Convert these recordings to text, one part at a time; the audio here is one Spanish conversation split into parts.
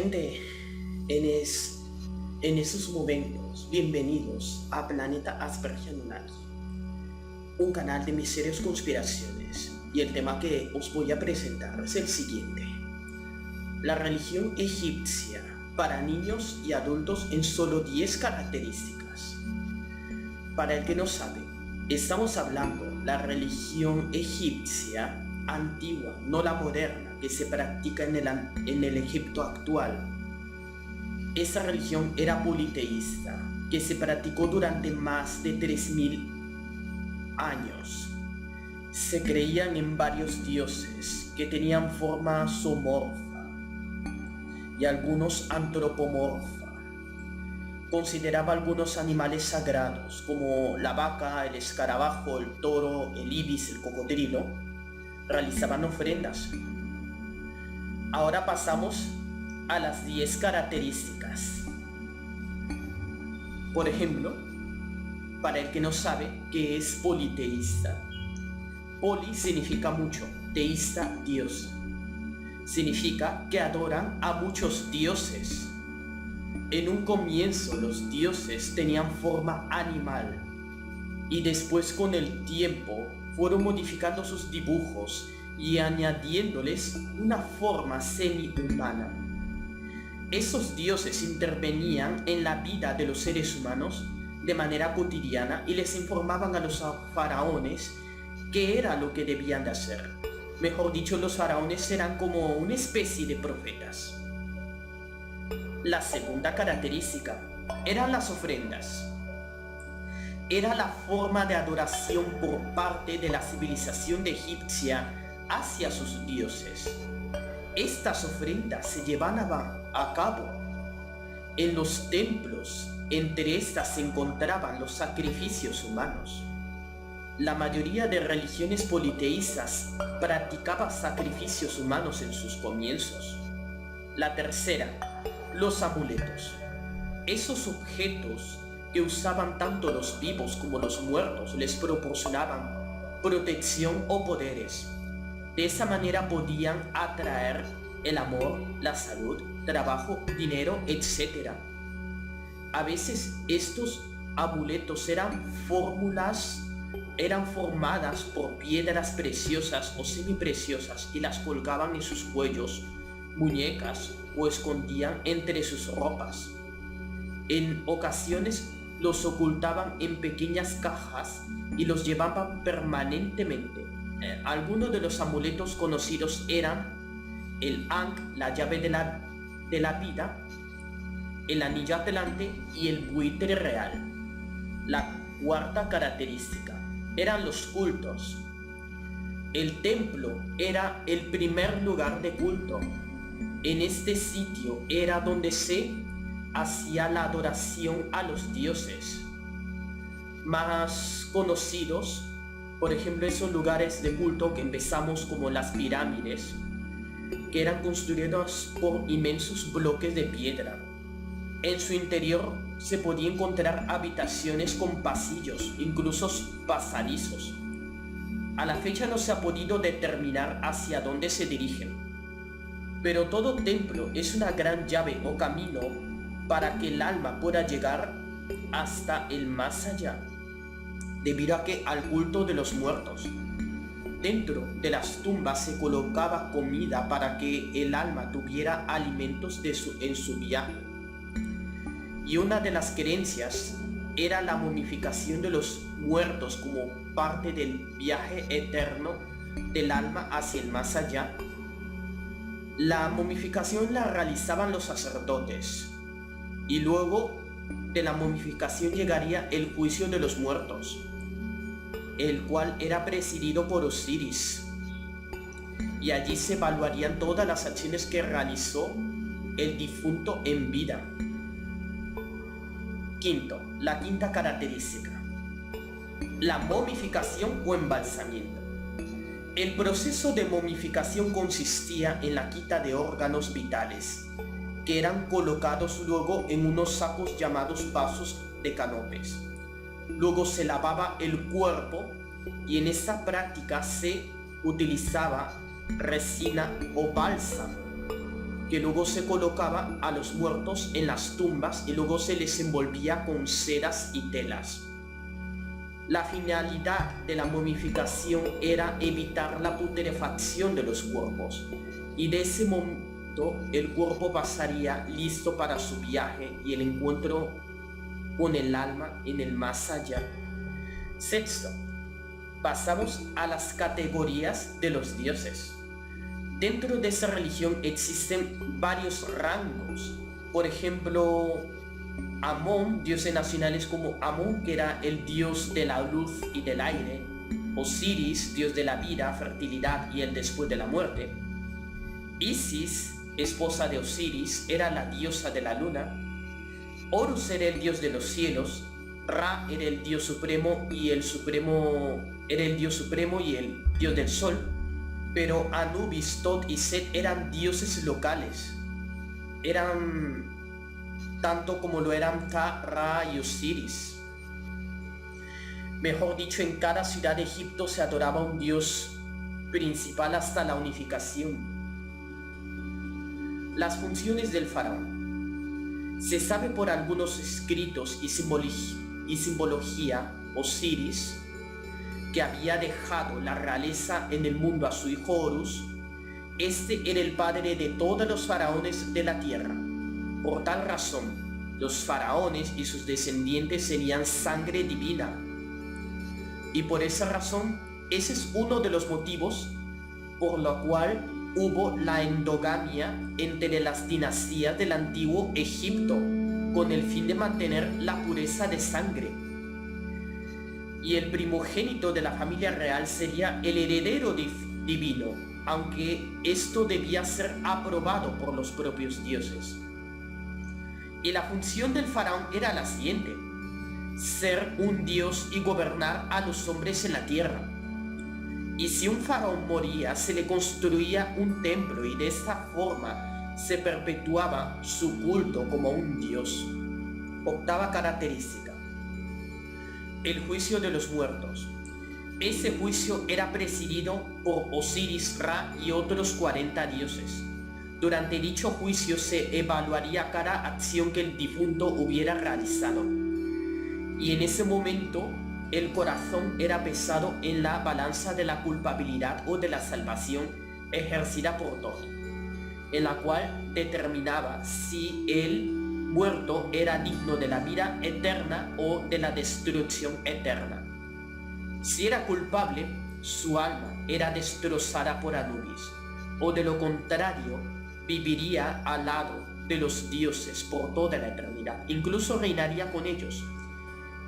gente, en esos momentos, bienvenidos a Planeta Asperger Lunar, un canal de misterios conspiraciones, y el tema que os voy a presentar es el siguiente: la religión egipcia para niños y adultos en solo 10 características. Para el que no sabe, estamos hablando de la religión egipcia antigua, no la moderna, que se practica en el Egipto actual. Esa religión era politeísta, que se practicó durante más de 3000 años. Se creían en varios dioses que tenían forma zoomorfa y algunos antropomorfa. Consideraba algunos animales sagrados como la vaca, el escarabajo, el toro, el ibis, el cocodrilo. Realizaban ofrendas. Ahora pasamos a las 10 características. Por ejemplo, para el que no sabe qué es politeísta. Poli significa mucho, teísta, Dios. Significa que adoran a muchos dioses. En un comienzo los dioses tenían forma animal y después con el tiempo fueron modificando sus dibujos y añadiéndoles una forma semi-humana. Esos dioses intervenían en la vida de los seres humanos de manera cotidiana y les informaban a los faraones qué era lo que debían de hacer. Mejor dicho, los faraones eran como una especie de profetas. La segunda característica eran las ofrendas. Era la forma de adoración por parte de la civilización egipcia hacia sus dioses. Estas ofrendas se llevaban a cabo en los templos. Entre estas se encontraban los sacrificios humanos. La mayoría de religiones politeístas practicaba sacrificios humanos en sus comienzos. La tercera, los amuletos. Esos objetos que usaban tanto los vivos como los muertos les proporcionaban protección o poderes. De esa manera podían atraer el amor, la salud, trabajo, dinero, etc. A veces estos amuletos eran formadas por piedras preciosas o semipreciosas y las colgaban en sus cuellos, muñecas o escondían entre sus ropas. En ocasiones los ocultaban en pequeñas cajas y los llevaban permanentemente. Algunos de los amuletos conocidos eran el Ankh, la llave de la vida, el anillo atlante y el buitre real. La cuarta característica eran los cultos. El templo era el primer lugar de culto. En este sitio era donde se hacía la adoración a los dioses. Más conocidos, por ejemplo, esos lugares de culto que empezamos como las pirámides, que eran construidas por inmensos bloques de piedra. En su interior se podía encontrar habitaciones con pasillos, incluso pasadizos. A la fecha no se ha podido determinar hacia dónde se dirigen. Pero todo templo es una gran llave o camino para que el alma pueda llegar hasta el más allá, debido al culto de los muertos. Dentro de las tumbas se colocaba comida para que el alma tuviera alimentos en su viaje. Y una de las creencias era la momificación de los muertos como parte del viaje eterno del alma hacia el más allá. La momificación la realizaban los sacerdotes y luego de la momificación llegaría el juicio de los muertos, el cual era presidido por Osiris, y allí se evaluarían todas las acciones que realizó el difunto en vida. Quinto, la quinta característica: la momificación o embalsamiento. El proceso de momificación consistía en la quita de órganos vitales, que eran colocados luego en unos sacos llamados vasos de canopes. Luego se lavaba el cuerpo y en esta práctica se utilizaba resina o bálsamo. que luego se colocaba a los muertos en las tumbas y luego se les envolvía con sedas y telas. La finalidad de la momificación era evitar la putrefacción de los cuerpos, y de ese momento el cuerpo pasaría listo para su viaje y el encuentro con el alma en el más allá. Sexto, pasamos a las categorías de los dioses. Dentro de esa religión existen varios rangos. Por ejemplo, Amón, dioses nacionales como Amón, que era el dios de la luz y del aire. Osiris, dios de la vida, fertilidad y el después de la muerte. Isis, esposa de Osiris, era la diosa de la luna. Horus era el dios de los cielos. Ra era el dios supremo y el dios del sol. Pero Anubis, Tot y Set eran dioses locales. Eran tanto como lo eran Ka, Ra y Osiris. Mejor dicho, en cada ciudad de Egipto se adoraba un dios principal hasta la unificación. Las funciones del faraón. Se sabe por algunos escritos y simbología, Osiris, que había dejado la realeza en el mundo a su hijo Horus, este era el padre de todos los faraones de la tierra. Por tal razón, los faraones y sus descendientes tenían sangre divina. Y por esa razón, ese es uno de los motivos por lo cual hubo la endogamia entre las dinastías del antiguo Egipto, con el fin de mantener la pureza de sangre. Y el primogénito de la familia real sería el heredero divino, aunque esto debía ser aprobado por los propios dioses. Y la función del faraón era la siguiente: ser un dios y gobernar a los hombres en la tierra. Y si un faraón moría, se le construía un templo y de esta forma se perpetuaba su culto como un dios. Octava característica: el juicio de los muertos. Ese juicio era presidido por Osiris, Ra y otros 40 dioses. Durante dicho juicio se evaluaría cada acción que el difunto hubiera realizado. Y en ese momento el corazón era pesado en la balanza de la culpabilidad o de la salvación ejercida por Tot, en la cual determinaba si el muerto era digno de la vida eterna o de la destrucción eterna. Si era culpable, su alma era destrozada por Anubis, o de lo contrario, viviría al lado de los dioses por toda la eternidad, incluso reinaría con ellos.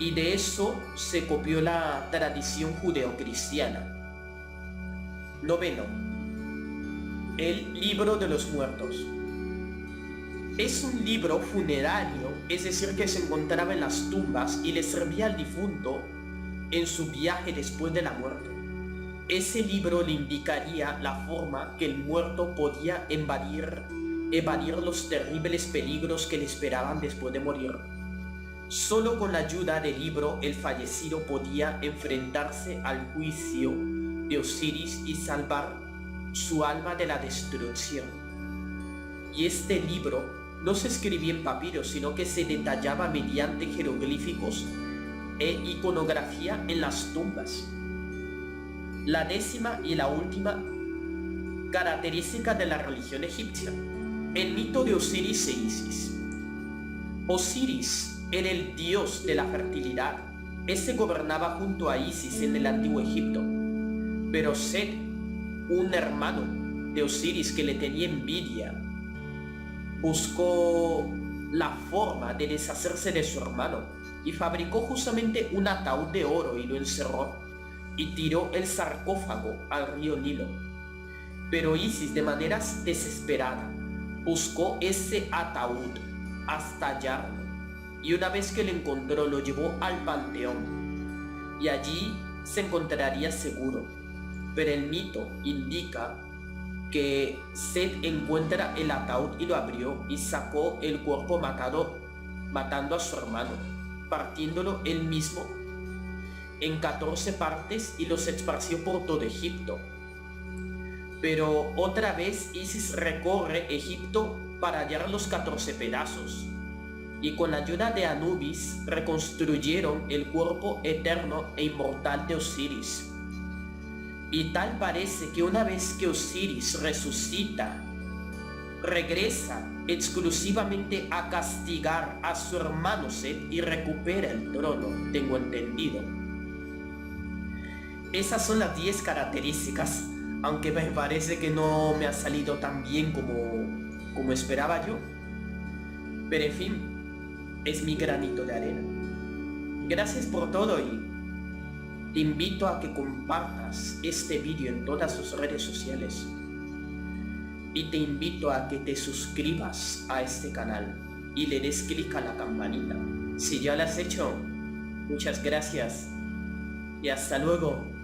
Y de eso se copió la tradición judeocristiana. Noveno, el libro de los muertos. Es un libro funerario, es decir, que se encontraba en las tumbas y le servía al difunto en su viaje después de la muerte. Ese libro le indicaría la forma que el muerto podía evadir los terribles peligros que le esperaban después de morir. Solo con la ayuda del libro el fallecido podía enfrentarse al juicio de Osiris y salvar su alma de la destrucción. Y este libro no se escribía en papiro, sino que se detallaba mediante jeroglíficos e iconografía en las tumbas. La décima y la última característica de la religión egipcia: el mito de Osiris e Isis. Osiris era el dios de la fertilidad. Este gobernaba junto a Isis en el antiguo Egipto. Pero Set, un hermano de Osiris que le tenía envidia, buscó la forma de deshacerse de su hermano y fabricó justamente un ataúd de oro y lo encerró y tiró el sarcófago al río Nilo. Pero Isis, de manera desesperada, buscó ese ataúd hasta hallarlo, y una vez que lo encontró lo llevó al panteón y allí se encontraría seguro. Pero el mito indica que Set encuentra el ataúd y lo abrió y sacó el cuerpo matando a su hermano, partiéndolo él mismo en 14 partes y los esparció por todo Egipto. Pero otra vez Isis recorre Egipto para hallar los 14 pedazos. Y con la ayuda de Anubis reconstruyeron el cuerpo eterno e inmortal de Osiris. Y tal parece que una vez que Osiris resucita, regresa exclusivamente a castigar a su hermano Set y recupera el trono, tengo entendido. Esas son las 10 características, aunque me parece que no me ha salido tan bien como esperaba yo. Pero en fin, es mi granito de arena. Gracias por todo y te invito a que compartas este vídeo en todas tus redes sociales. Y te invito a que te suscribas a este canal y le des clic a la campanita. Si ya lo has hecho, muchas gracias y hasta luego.